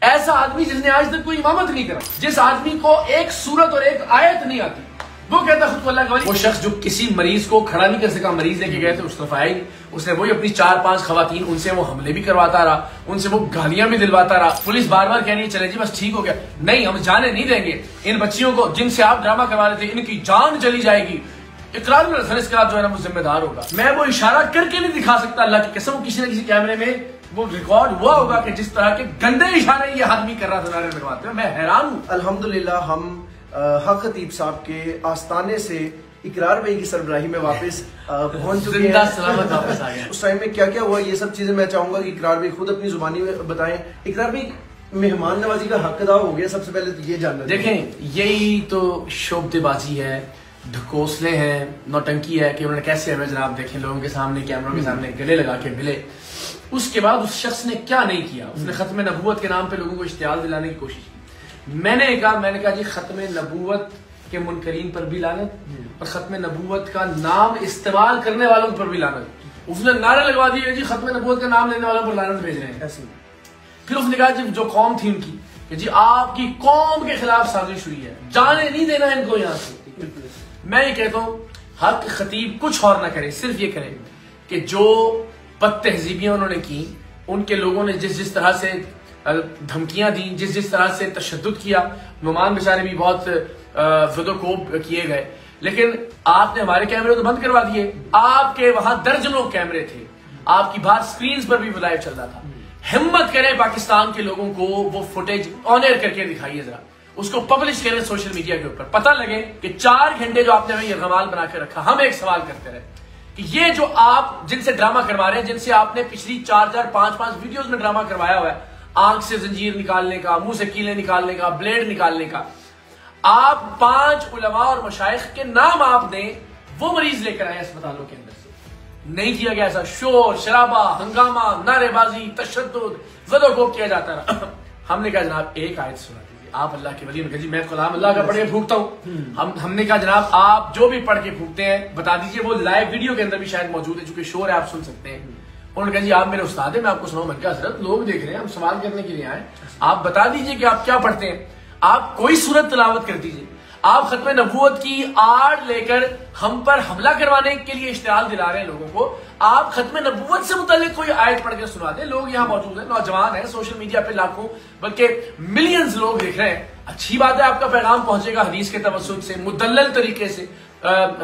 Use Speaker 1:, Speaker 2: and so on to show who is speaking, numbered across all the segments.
Speaker 1: ऐसा आदमी जिसने आज तक कोई इमामत नहीं करा, जिस आदमी को एक सूरत और एक आयत नहीं आती, वो कहता खुद को अल्लाह का वली। वो शख्स जो किसी मरीज को खड़ा नहीं कर सका, मरीज लेके गए थे उस तरफ आए, उसने वही अपनी 4-5 खवातीन, उनसे वो हमले भी करवाता रहा, उनसे वो गालियां भी दिलवाता रहा। पुलिस बार बार कह रही है चले जी बस ठीक हो गया, नहीं हम जाने नहीं देंगे इन बच्चियों को जिनसे आप ड्रामा करवा रहे थे, इनकी जान चली जाएगी। इकरार में सर इसका जो है ना वो जिम्मेदार होगा। मैं वो इशारा करके नहीं दिखा सकता, अल्लाह की कसम किसी न किसी कैमरे में वो रिकॉर्ड हुआ होगा कि जिस तरह के गंदे इशारे ये आदमी कर रहा था नारे लगवाते हैं। मैं हैरान हूँ।
Speaker 2: अल्हम्दुलिल्लाह हम हक खतीब साहब के आस्थाने से इकरार भाई की सरबराही में वापस पहुंच चुके हैं।
Speaker 1: सलामत वापस आ गए।
Speaker 2: उस टाइम में क्या क्या हुआ ये सब चीजें मैं चाहूंगा कि इकरार भाई खुद अपनी जुबानी में बताएं। इकरार भाई मेहमान नवाजी का हक अदा हो गया, सबसे पहले तो ये जानना।
Speaker 1: देखें यही तो शोबतेबाजी है, ढकोसले हैं, नौटंकी है कि उन्होंने कैसे हमें जनाब देखें लोगों के सामने, कैमरों के सामने गले लगा के मिले। उसके बाद उस शख्स ने क्या नहीं किया, उसने खत्म नबूवत के नाम पे लोगों को इश्तियाल दिलाने की कोशिश की। मैंने कहा जी खत्म नबूवत के मुनकरीन पर भी लानत और खत्म नबूवत का नाम इस्तेमाल करने वालों पर भी लानत। उसने नारे लगवा दिए जी खत्म नबूवत का नाम लेने वालों पर लानत भेज रहे हैं ऐसे। फिर उसने कहा जी जो कौम थी उनकी कि जी आपकी कौम के खिलाफ साजिश हुई है, जाने नहीं देना इनको यहाँ से। मैं ये कहता हूँ हक खतीब कुछ और ना करे, सिर्फ ये करे कि जो बदतहजीबियां उन्होंने की, उनके लोगों ने जिस जिस तरह से धमकियां दी, जिस जिस तरह से तशद्दुद किया, नुमान बेचारे भी बहुत ज़ुदोकोब किए गए, लेकिन आपने हमारे कैमरे तो बंद करवा दिए। आपके वहां दर्जनों कैमरे थे, आपकी बाहर स्क्रीन पर भी लाइव चल रहा था। हिम्मत करें पाकिस्तान के लोगों को वो फुटेज ऑन एयर करके दिखाइए, जरा उसको पब्लिश करें सोशल मीडिया के ऊपर, पता लगे कि 4 घंटे जो आपने हमें यरगमाल बना के रखा। हम एक सवाल करते रहे कि ये जो आप जिनसे ड्रामा करवा रहे हैं, जिनसे आपने पिछली 4-4, 5-5 वीडियोस में ड्रामा करवाया हुआ है, आंख से जंजीर निकालने का, मुंह से कीले निकालने का, ब्लेड निकालने का, आप 5 उलमा और मशाइख के नाम आप दें, वो मरीज लेकर आए अस्पतालों के अंदर से। नहीं किया गया ऐसा, शोर शराबा, हंगामा, नारेबाजी, तशद्दुद, ज़दोकोब किया जाता रहा। हमने कहा जनाब एक आयत सुना दीजिए, आप अल्लाह के वली। उन्होंने कहा जी मैं कलाम अल्लाह का पढ़ के फूकता हूँ। हमने कहा जनाब आप जो भी पढ़ के फूकते हैं बता दीजिए, वो लाइव वीडियो के अंदर भी शायद मौजूद है, चूंकि शोर है आप सुन सकते हैं। उन्होंने कहा जी आप मेरे उस्ताद हैं, मैं आपको सुनाऊं। मैंने कहा हज़रत लोग देख रहे हैं, हम सवाल करने के लिए आए, आप बता दीजिए कि आप क्या पढ़ते हैं। आप कोई सूरत तिलावत कर दीजिए। आप खत्म नबूवत की आड़ लेकर हम पर हमला करवाने के लिए इश्तिहाल दिला रहे हैं लोगों को। आप खत्म नबूवत से मुतालिक कोई आयत पढ़ के सुना दें। लोग यहाँ मौजूद हैं, नौजवान हैं, सोशल मीडिया पे लाखों बल्कि मिलियंस लोग देख रहे हैं। अच्छी बात है, आपका पैगाम पहुंचेगा हदीस के तवस्सुत से, मुदल्लल तरीके से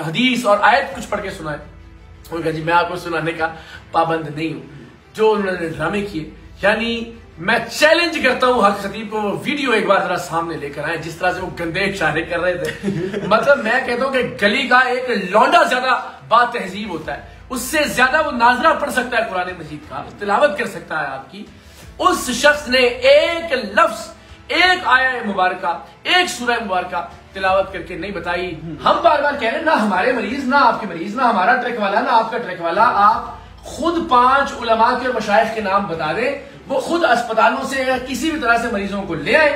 Speaker 1: हदीस और आयत कुछ पढ़ के सुनाए। उन्होंने कहा जी मैं आपको सुनाने का पाबंद नहीं हूं। जो उन्होंने ड्रामे किए, यानी मैं चैलेंज करता हूं हक खतीब को, वो वीडियो एक बार जरा सामने लेकर आए, जिस तरह से वो गंदे इशारे कर रहे थे। मतलब मैं कहता हूं कि गली का एक लौंडा ज्यादा बातहजीब होता है, उससे ज्यादा वो नाजरा पढ़ सकता है कुरान मजीद का, तिलावत कर सकता है आपकी। उस शख्स ने एक लफ्ज, एक आया मुबारका, एक सूरह मुबारका तिलावत करके नहीं बताई। हम बार बार कह रहे हैं ना हमारे मरीज, ना आपके मरीज, ना हमारा ट्रक वाला, ना आपका ट्रक वाला। आप खुद 5 उलमा के और मशाइख के नाम बता दें, वो खुद अस्पतालों से या किसी भी तरह से मरीजों को ले आए,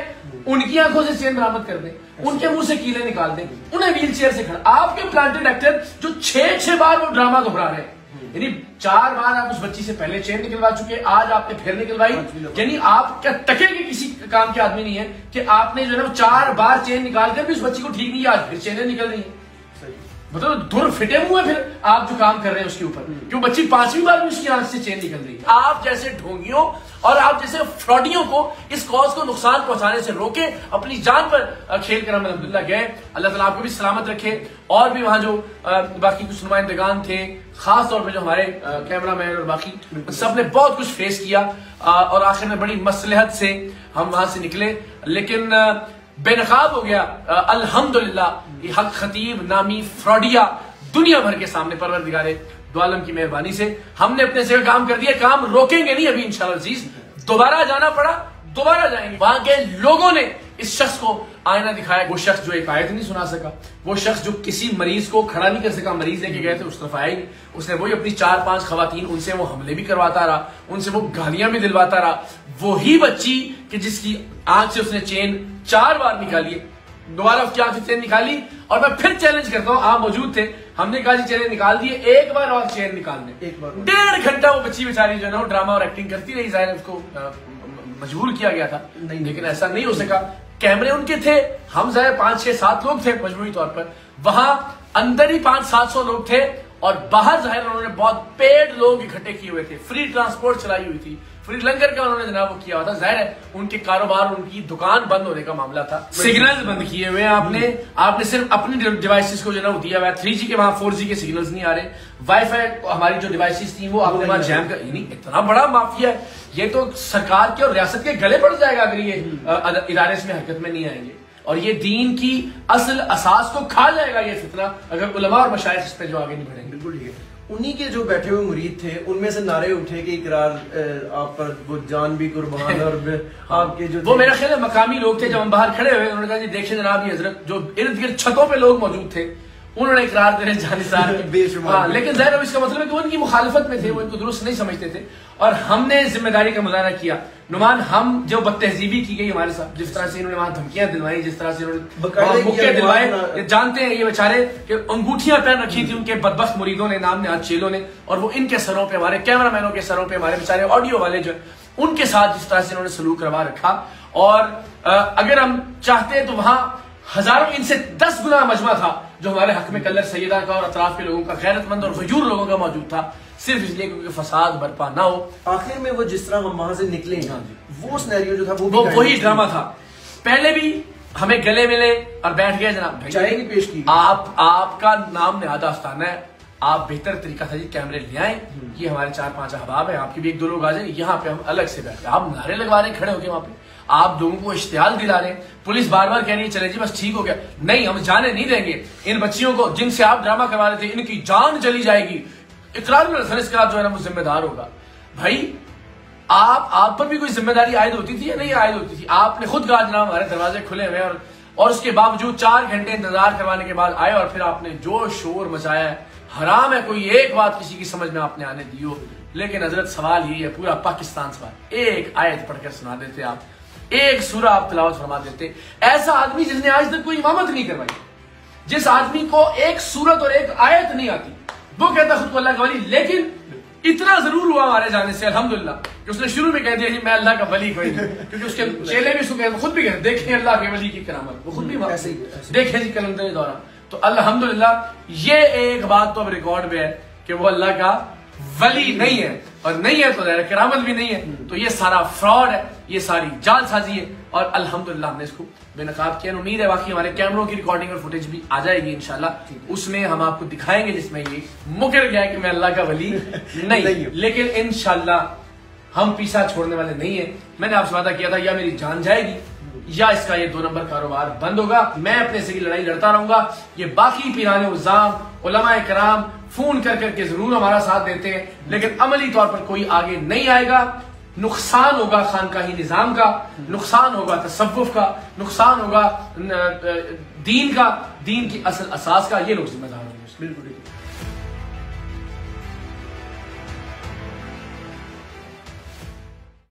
Speaker 1: उनकी आंखों से चेन बरामद कर दें, उनके मुंह से कीले निकाल दें, उन्हें व्हील चेयर से खड़ा। आपके प्लांटेड एक्टर जो 6 बार वो ड्रामा दोहरा रहे हैं, यानी 4 बार आप उस बच्ची से पहले चेन निकलवा चुके, आज आपने फिर निकलवाई। यानी आप क्या टके के किसी काम के आदमी नहीं है कि आपने जो है ना 4 बार चेन निकाल कर भी उस बच्ची को ठीक नहीं किया, आज फिर चेनें निकल रही है। मतलब धुर फिटे हुए फिर आप जो काम कर रहे हैं उसके ऊपर, क्यों बच्ची 5वीं बार भी उसकी आंख से चेन निकल रही है। आप जैसे ढोंगियों और आप जैसे फ्रॉडियों को इस कॉज को नुकसान पहुंचाने से रोके, अपनी जान पर खेल कर हम अल्हम्दुलिल्लाह गए। अल्लाह ताला आपको भी सलामत रखे। और भी वहां जो बाकी कुछ नुमाइंदगान थे, खास तौर पर जो हमारे कैमरा मैन और बाकी सब ने बहुत कुछ फेस किया और आखिर में बड़ी मसलहत से हम वहां से निकले, लेकिन बेनकाब हो गया। अल्हम्दुलिल्लाह ये हक खतीब नामी फ्रॉडिया दुनिया भर के सामने परवरदिगारे दो आलम की मेहरबानी से हमने अपने से काम कर दिया। काम रोकेंगे नहीं अभी इंशाअल्लाह अजीज। दोबारा जाना पड़ा, दोबारा जाएंगे। वहां के लोगों ने इस शख्स को आईना दिखाया। वो शख्स जो एक आयत नहीं सुना सका, वो शख्स जो किसी मरीज को खड़ा नहीं कर सका, मरीज लेके गए थे उस तरफ आए, उसने वही अपनी 4-5 खवातीन, उनसे वो हमले भी करवाता रहा, उनसे वो गालियां भी दिलवाता रहा। वही बच्ची कि जिसकी आंख से उसने चेन 4 बार निकाली, दोबारा उसकी आंख से चेन निकाली। और मैं फिर चैलेंज करता हूं, आप मौजूद थे, हमने कहा जी चेन निकाल दिए, एक बार और चेन निकालने। 1.5 घंटा वो बच्ची बेचारी जो है ना वो ड्रामा और एक्टिंग करती रही। जाहिर है उसको मजबूर किया गया था, नहीं, लेकिन ऐसा नहीं हो सका। कैमरे उनके थे, हम जाए 5, 6, 7 लोग थे मजबूरी तौर पर, वहां अंदर ही 500-700 लोग थे और बाहर जाहिर उन्होंने बहुत पेड लोग इकट्ठे किए हुए थे, फ्री ट्रांसपोर्ट चलाई हुई थी, फ्री लंगर का उन्होंने जनाब वो किया हुआ था। जाहिर है उनके कारोबार, उनकी दुकान बंद होने का मामला था। सिग्नल्स बंद किए हुए हैं आपने सिर्फ अपनी डिवाइसेस को जनाब दिया हुआ है। 3G के वहां 4G के सिग्नल्स नहीं आ रहे। वाईफाई हमारी जो डिवाइसेस थी वो आपने वहां जैम कर, इतना बड़ा माफिया है ये, तो सरकार के और रियासत के गले पड़ जाएगा अगर ये इदारे इसमें हरकत में नहीं आएंगे, और ये दीन की असल असास को खा जाएगा ये फितना अगर उलमा और मशाइख इस पे जो आगे नहीं बढ़ेंगे।
Speaker 2: बिल्कुल ठीक है। उन्हीं के जो बैठे हुए मुरीद थे उनमें से नारे उठे कि इकरार आप पर वो जान भी कुर्बान और आपके जो
Speaker 1: वो मेरा ख्याल है मकामी लोग थे, जब हम बाहर खड़े हुए उन्होंने कहा जी देखिए जनाब ये हजरत, जो इर्द गिर्द छतों पे लोग मौजूद थे उन्होंने इकरार दे जानिसार बेशुमार, लेकिन ज़ाहिर इसका मतलब है कि वो उनकी मुखालफत में थे, वो इनको दुरुस्त नहीं समझते थे और हमने जिम्मेदारी का मुजाहरा किया। नुमान हम जो बदतहजीबी की गई हमारे साथ, जिस तरह से इन्होंने वहां धमकियां दिलवाई, जिस तरह से इन्होंने मुक्के दिलवाए, जानते हैं ये बेचारे कि अंगूठियां पहन रखी थी उनके बदबख्त मुरीदों ने, नाम ने चेलों ने, और वो इनके सरों पे, हमारे कैमरामैनों के सरों पे, हमारे बेचारे ऑडियो वाले जो उनके साथ जिस तरह से इन्होंने सलूक करवा रखा। और अगर हम चाहते हैं तो वहां हजारों, इनसे 10 गुना मजमा था जो हमारे हक में कलर सैयदा का और अतराफ के लोगों का, गैरतमंद और वजूर लोगों का मौजूद था, सिर्फ इसलिए क्योंकि फसाद बर्पा ना हो।
Speaker 2: आखिर में वो जिस तरह हम वहां से निकले, वो सिनेरियो जो था वो
Speaker 1: वही ड्रामा था। पहले भी हमें गले मिले और बैठ गए जनाब,
Speaker 2: चाय नहीं पेश की,
Speaker 1: आपका नाम नेहादा आस्ताना है, आप बेहतर तरीका था जी कैमरे ले आए, ये हमारे 4-5 अहबाब है, आपके भी 1-2 लोग आ जाए, यहाँ पे हम अलग से बैठे, आप नारे लगवा रहे खड़े होके वहां पे, आप लोगों को इश्तियाल दिला रहे हैं, पुलिस बार बार कह रही है चले जी बस ठीक हो गया, नहीं हम जाने नहीं देंगे इन बच्चियों को जिनसे आप ड्रामा करवा रहे थे, इनकी जान चली जाएगी, इकरार में इसका जो है ना वो जिम्मेदार होगा। भाई आप पर भी कोई जिम्मेदारी आयद होती थी या नहीं आयद होती थी? आपने खुद कहा जनाब हमारे दरवाजे खुले हुए और उसके बावजूद 4 घंटे इंतजार करवाने के बाद आए और फिर आपने जो शोर मचाया है, हराम है कोई एक बात किसी की समझ में आपने आने दी हो। लेकिन हजरत सवाल यही है, पूरा पाकिस्तान सवाल, एक आयत पढ़कर सुना देते आप, एक सूरा आप तिलावत फरमा देते। ऐसा आदमी जिसने आज तक कोई इमामत नहीं करवाई, जिस आदमी को एक सूरत और एक आयत नहीं आती, वो कहता खुद को अल्लाह का वली। लेकिन इतना जरूर हुआ हमारे जाने से अल्हम्दुलिल्लाह कि उसने शुरू में कह दिया कि मैं अल्लाह का वली कोई नहीं, क्योंकि उसके चेले भी उसको खुद भी कहते देखें अल्लाह के वली की करामत, वो खुद भी देखें जी कलंदर दौरान। तो अल्हम्दुलिल्लाह ये एक बात तो अब रिकॉर्ड में है कि वो अल्लाह का वली नहीं है, और नहीं है तो करामत भी नहीं है, तो ये सारा फ्रॉड है, ये सारी जालसाजी है। और अल्हम्दुलिल्लाह हमने इसको बेनकाब किया। उम्मीद है बाकी हमारे कैमरों की रिकॉर्डिंग और फुटेज भी आ जाएगी इंशाल्लाह, उसमें हम आपको दिखाएंगे जिसमें ये मुकर गया कि मैं अल्लाह का वली नहीं। लेकिन इंशाल्लाह हम पीछा छोड़ने वाले नहीं है। मैंने आपसे वादा किया था या मेरी जान जाएगी या इसका ये 2 नंबर कारोबार बंद होगा, मैं अपने से लड़ाई लड़ता रहूंगा। ये बाकी पीराने उज़्ज़ाम उलमाए कराम फोन कर करके जरूर हमारा साथ देते हैं, लेकिन अमली तौर पर कोई आगे नहीं आएगा। नुकसान होगा खानकाही निजाम का, नुकसान होगा तसव्वुफ का, नुकसान होगा दीन का, दीन की असल असास का, ये लोग जिम्मेदार होंगे।
Speaker 2: बिल्कुल।